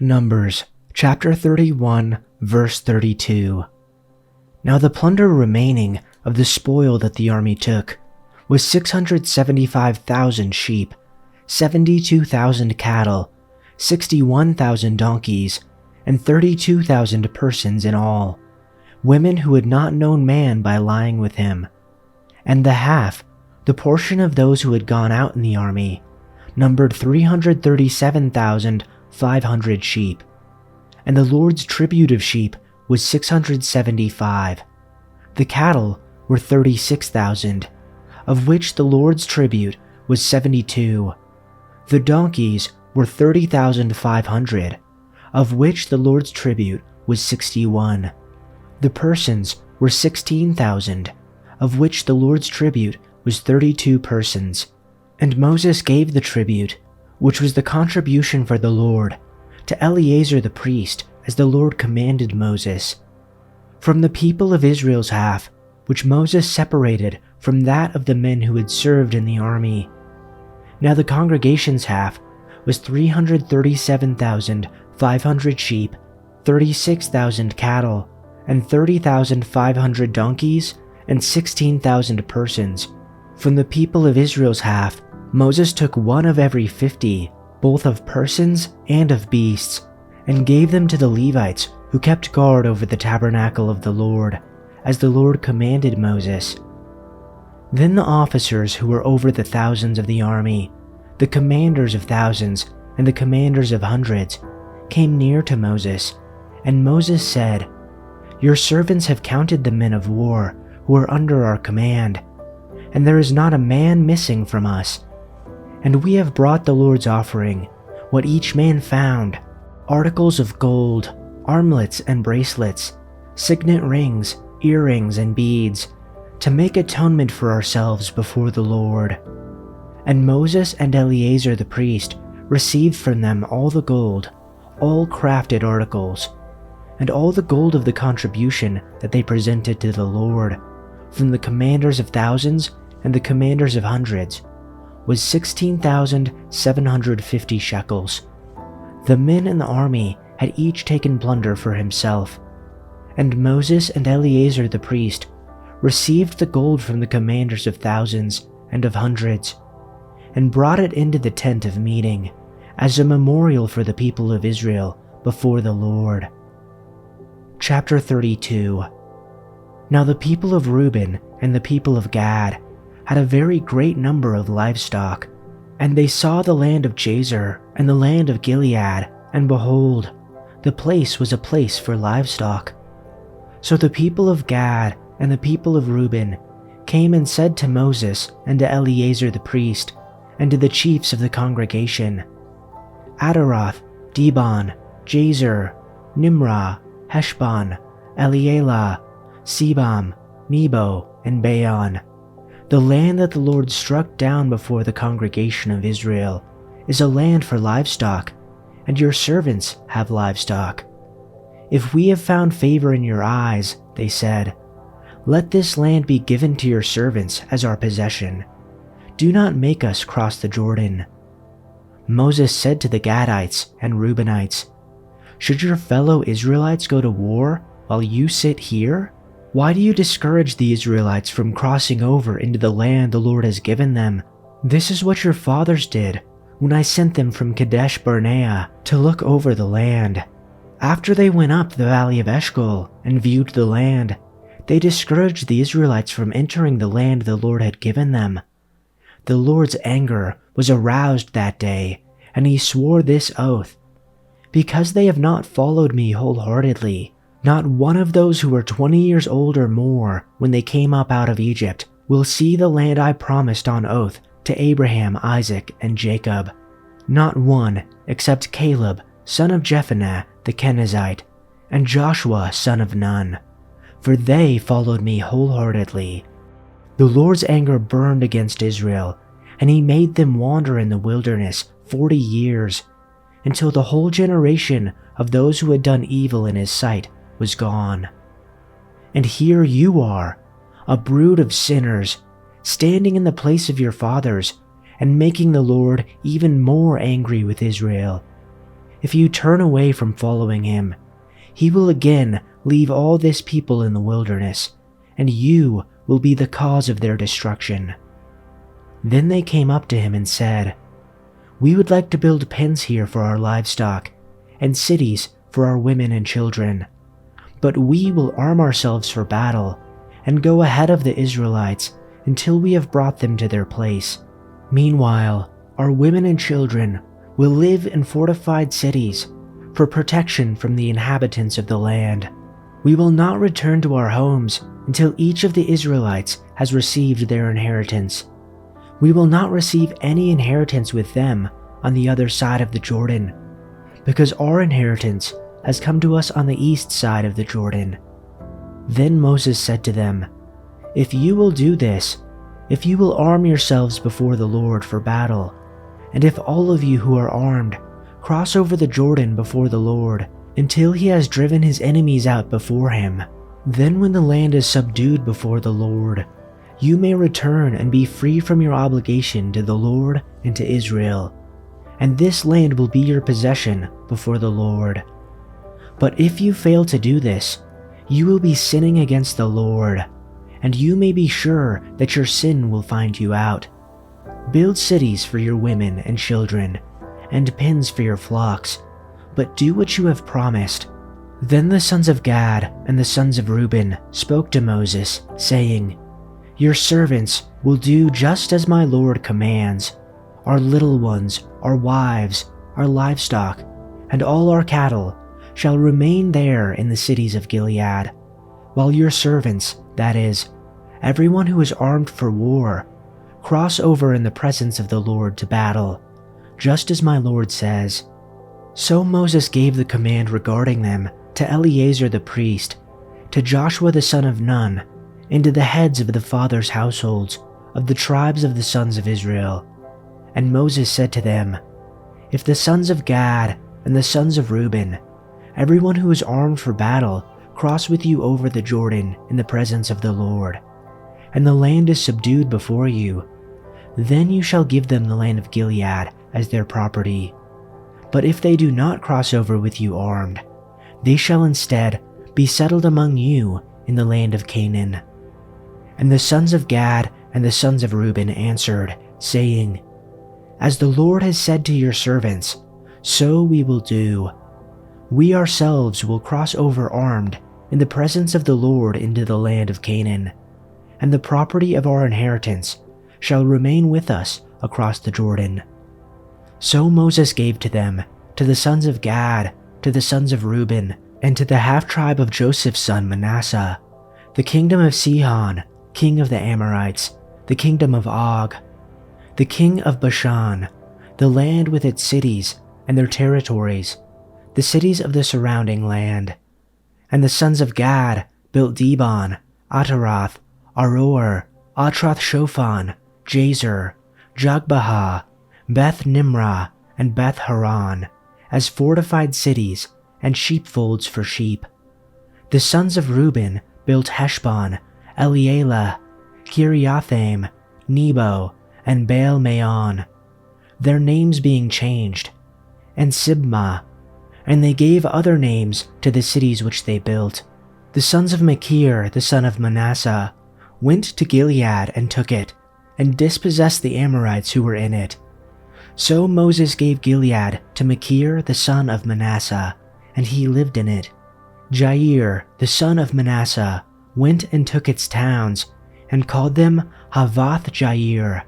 Numbers chapter 31, verse 32. Now the plunder remaining of the spoil that the army took was 675,000 sheep, 72,000 cattle, 61,000 donkeys, and 32,000 persons in all, women who had not known man by lying with him. And the half, the portion of those who had gone out in the army, numbered 337,500 sheep. And the Lord's tribute of sheep was 675. The cattle were 36,000, of which the Lord's tribute was 72. The donkeys were 30,500, of which the Lord's tribute was 61. The persons were 16,000, of which the Lord's tribute was 32 persons. And Moses gave the tribute, which was the contribution for the Lord, to Eleazar the priest, as the Lord commanded Moses. From the people of Israel's half, which Moses separated from that of the men who had served in the army. Now the congregation's half was 337,500 sheep, 36,000 cattle, and 30,500 donkeys, and 16,000 persons. From the people of Israel's half, Moses took one of every 50, both of persons and of beasts, and gave them to the Levites who kept guard over the tabernacle of the Lord, as the Lord commanded Moses. Then the officers who were over the thousands of the army, the commanders of thousands and the commanders of hundreds, came near to Moses, and Moses said, "Your servants have counted the men of war who are under our command, and there is not a man missing from us. And we have brought the Lord's offering, what each man found, articles of gold, armlets and bracelets, signet rings, earrings and beads, to make atonement for ourselves before the Lord." And Moses and Eleazar the priest received from them all the gold, all crafted articles, and all the gold of the contribution that they presented to the Lord, from the commanders of thousands and the commanders of hundreds, was 16,750 shekels. The men in the army had each taken plunder for himself, and Moses and Eleazar the priest received the gold from the commanders of thousands and of hundreds, and brought it into the tent of meeting as a memorial for the people of Israel before the Lord. Chapter 32. Now the people of Reuben and the people of Gad had a very great number of livestock, and they saw the land of Jazer and the land of Gilead, and behold, the place was a place for livestock. So the people of Gad and the people of Reuben came and said to Moses and to Eleazar the priest, and to the chiefs of the congregation, Adaroth, Dibon, Jazer, Nimrah, Heshbon, Elealah, Sebam, Nebo, and Baon. The land that the Lord struck down before the congregation of Israel is a land for livestock, and your servants have livestock. If we have found favor in your eyes, they said, let this land be given to your servants as our possession. Do not make us cross the Jordan. Moses said to the Gadites and Reubenites, should your fellow Israelites go to war while you sit here? Why do you discourage the Israelites from crossing over into the land the Lord has given them? This is what your fathers did when I sent them from Kadesh Barnea to look over the land. After they went up the valley of Eshcol and viewed the land, they discouraged the Israelites from entering the land the Lord had given them. The Lord's anger was aroused that day, and he swore this oath, because they have not followed me wholeheartedly, not one of those who were 20 years old or more when they came up out of Egypt will see the land I promised on oath to Abraham, Isaac, and Jacob. Not one, except Caleb, son of Jephunneh the Kenizzite, and Joshua, son of Nun, for they followed me wholeheartedly. The Lord's anger burned against Israel, and he made them wander in the wilderness 40 years, until the whole generation of those who had done evil in his sight was gone. And here you are, a brood of sinners, standing in the place of your fathers, and making the Lord even more angry with Israel. if you turn away from following him, he will again leave all this people in the wilderness, and you will be the cause of their destruction." Then they came up to him and said, "We would like to build pens here for our livestock, and cities for our women and children. But we will arm ourselves for battle, and go ahead of the Israelites until we have brought them to their place. Meanwhile, our women and children will live in fortified cities for protection from the inhabitants of the land. We will not return to our homes until each of the Israelites has received their inheritance. We will not receive any inheritance with them on the other side of the Jordan, because our inheritance has come to us on the east side of the Jordan." Then Moses said to them, "If you will do this, if you will arm yourselves before the Lord for battle, and if all of you who are armed cross over the Jordan before the Lord until he has driven his enemies out before him, then when the land is subdued before the Lord, you may return and be free from your obligation to the Lord and to Israel, and this land will be your possession before the Lord. But if you fail to do this, you will be sinning against the Lord, and you may be sure that your sin will find you out. Build cities for your women and children, and pens for your flocks, but do what you have promised." Then the sons of Gad and the sons of Reuben spoke to Moses, saying, "Your servants will do just as my Lord commands. Our little ones, our wives, our livestock, and all our cattle shall remain there in the cities of Gilead, while your servants, that is, everyone who is armed for war, cross over in the presence of the Lord to battle, just as my Lord says." So Moses gave the command regarding them to Eleazar the priest, to Joshua the son of Nun, and to the heads of the fathers' households of the tribes of the sons of Israel. And Moses said to them, "If the sons of Gad and the sons of Reuben, everyone who is armed for battle, cross with you over the Jordan in the presence of the Lord, and the land is subdued before you, then you shall give them the land of Gilead as their property. But if they do not cross over with you armed, they shall instead be settled among you in the land of Canaan." And the sons of Gad and the sons of Reuben answered, saying, "As the Lord has said to your servants, so we will do. We ourselves will cross over armed in the presence of the Lord into the land of Canaan, and the property of our inheritance shall remain with us across the Jordan." So Moses gave to them, to the sons of Gad, to the sons of Reuben, and to the half-tribe of Joseph's son Manasseh, the kingdom of Sihon, king of the Amorites, the kingdom of Og, the king of Bashan, the land with its cities and their territories, the cities of the surrounding land. And the sons of Gad built Dibon, Ataroth, Aroer, Atroth-Shophan, Jazer, Jogbehah, Beth Nimrah, and Beth Haran, as fortified cities and sheepfolds for sheep. The sons of Reuben built Heshbon, Elealeh, Kiriathaim, Nebo, and Baal-Meon, their names being changed, and Sibmah, and they gave other names to the cities which they built. The sons of Machir, the son of Manasseh, went to Gilead and took it, and dispossessed the Amorites who were in it. So Moses gave Gilead to Machir the son of Manasseh, and he lived in it. Jair, the son of Manasseh, went and took its towns, and called them Havoth Jair.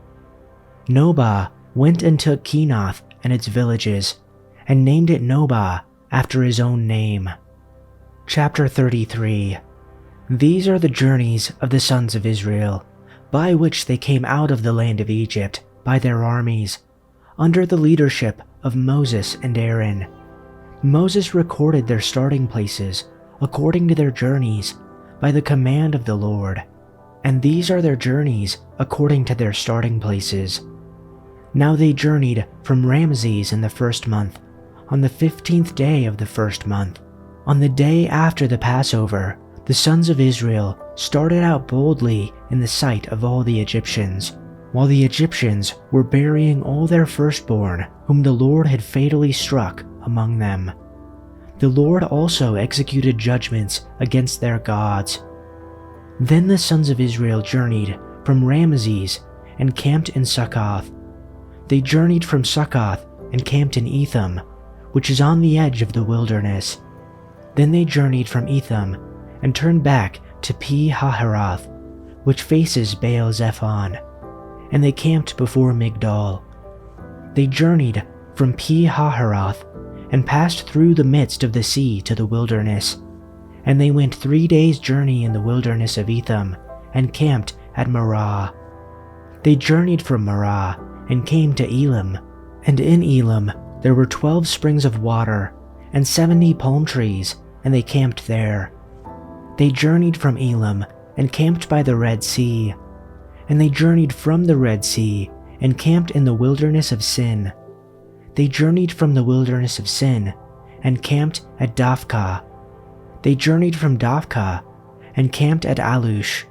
Nobah went and took Kenath and its villages, and named it Nobah after his own name. Chapter 33. These are the journeys of the sons of Israel, by which they came out of the land of Egypt by their armies, under the leadership of Moses and Aaron. Moses recorded their starting places according to their journeys by the command of the Lord, and these are their journeys according to their starting places. Now they journeyed from Ramses in the first month, on the 15th day of the first month. On the day after the Passover, the sons of Israel started out boldly in the sight of all the Egyptians, while the Egyptians were burying all their firstborn whom the Lord had fatally struck among them. The Lord also executed judgments against their gods. Then the sons of Israel journeyed from Ramesses and camped in Succoth. They journeyed from Succoth and camped in Etham, which is on the edge of the wilderness. Then they journeyed from Etham and turned back to Pi-hahiroth, which faces Baal-zephon, and they camped before Migdol. They journeyed from Pi-hahiroth and passed through the midst of the sea to the wilderness, and they went 3 days' journey in the wilderness of Etham and camped at Marah. They journeyed from Marah and came to Elim, and in Elim there were 12 springs of water and 70 palm trees, and they camped there. They journeyed from Elim and camped by the Red Sea, and they journeyed from the Red Sea and camped in the wilderness of Sin. They journeyed from the wilderness of Sin and camped at Dophkah. They journeyed from Dophkah and camped at Alush,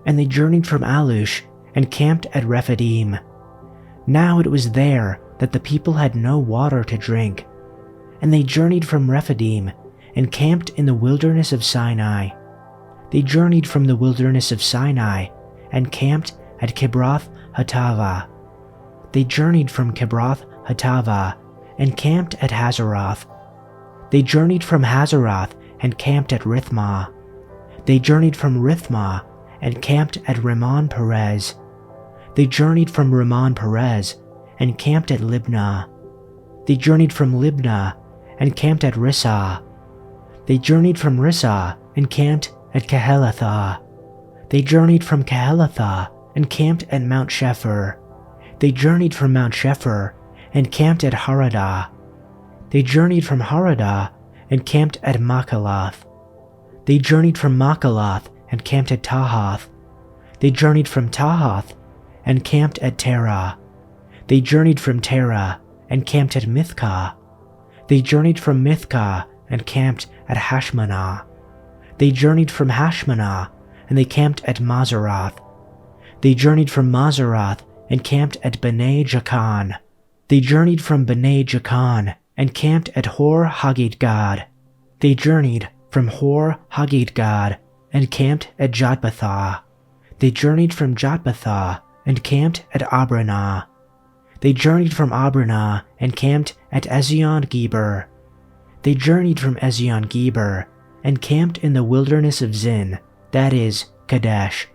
and they journeyed from Alush and camped at Rephidim. Now it was there that the people had no water to drink, and they journeyed from Rephidim and camped in the wilderness of Sinai. They journeyed from the wilderness of Sinai and camped at Kibroth Hattavah. They journeyed from Kibroth Hattavah and camped at Hazeroth. They journeyed from Hazeroth and camped at Rithmah. They journeyed from Rithmah and camped at Rimmon Perez. They journeyed from Rimmon Perez and camped at Libnah. They journeyed from Libnah and camped at Rissah. They journeyed from Rissah and camped at Kehelathah. They journeyed from Kehelathah and camped at Mount Shepher. They journeyed from Mount Shepher and camped at Haradah. They journeyed from Haradah and camped at Machalath. They journeyed from Machalath and camped at Tahath. They journeyed from Tahath and camped at Terah. They journeyed from Terah and camped at Mithkah. They journeyed from Mithkah and camped at Hashmanah. They journeyed from Hashmanah and they camped at Mazeroth. They journeyed from Mazeroth and camped at Bnei Jakan. They journeyed from Bnei Jakan and camped at Hor Haggidgad. They journeyed from Hor Haggidgad and camped at Jotbathah. They journeyed from Jotbathah and camped at Abranah. They journeyed from Abranah and camped at Ezion-Geber. They journeyed from Ezion-Geber and camped in the wilderness of Zin, that is, Kadesh.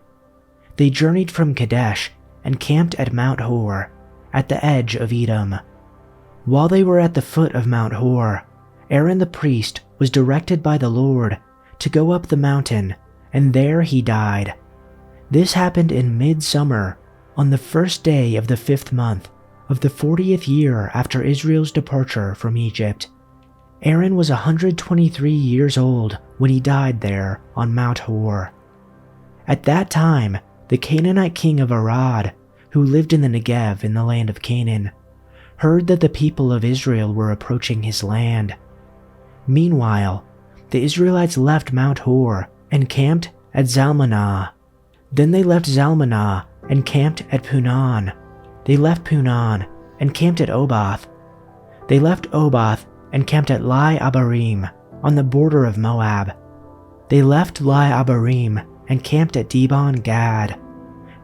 They journeyed from Kadesh and camped at Mount Hor, at the edge of Edom. While they were at the foot of Mount Hor, Aaron the priest was directed by the Lord to go up the mountain, and there he died. This happened in midsummer, on the first day of the 5th month of the 40th year after Israel's departure from Egypt. Aaron was 123 years old when he died there on Mount Hor. At that time, the Canaanite king of Arad, who lived in the Negev in the land of Canaan, heard that the people of Israel were approaching his land. Meanwhile, the Israelites left Mount Hor and camped at Zalmanah. Then they left Zalmanah and camped at Punan. They left Punan and camped at Oboth. They left Oboth and camped at Lai-Abarim on the border of Moab. They left Lai-Abarim and camped at Dibon-Gad.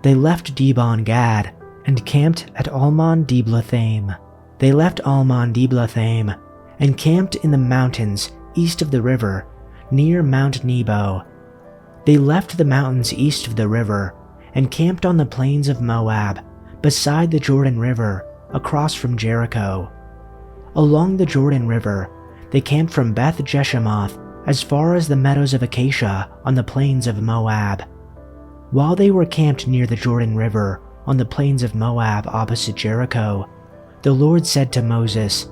They left Dibon-Gad and camped at Almon-Diblathaim. They left Almon-Diblathaim and camped in the mountains east of the river, near Mount Nebo. They left the mountains east of the river and camped on the plains of Moab, beside the Jordan River, across from Jericho. Along the Jordan River, they camped from Beth Jeshemoth as far as the meadows of Acacia on the plains of Moab. While they were camped near the Jordan River on the plains of Moab opposite Jericho, the Lord said to Moses,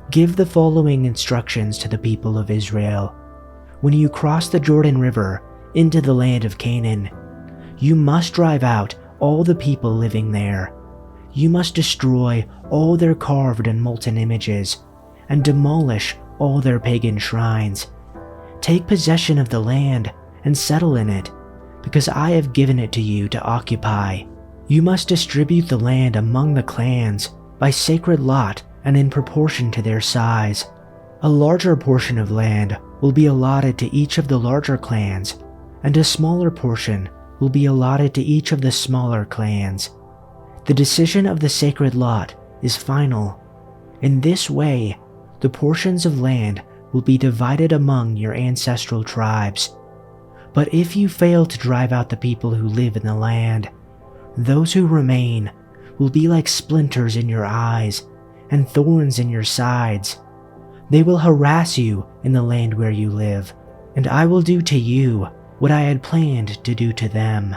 "Give the following instructions to the people of Israel. When you cross the Jordan River into the land of Canaan, you must drive out all the people living there. You must destroy all their carved and molten images, and demolish all their pagan shrines. Take possession of the land and settle in it, because I have given it to you to occupy. You must distribute the land among the clans by sacred lot and in proportion to their size. A larger portion of land will be allotted to each of the larger clans, and a smaller portion will be allotted to each of the smaller clans. The decision of the sacred lot is final. In this way, the portions of land will be divided among your ancestral tribes. But if you fail to drive out the people who live in the land, those who remain will be like splinters in your eyes and thorns in your sides. They will harass you in the land where you live, and I will do to you what I had planned to do to them.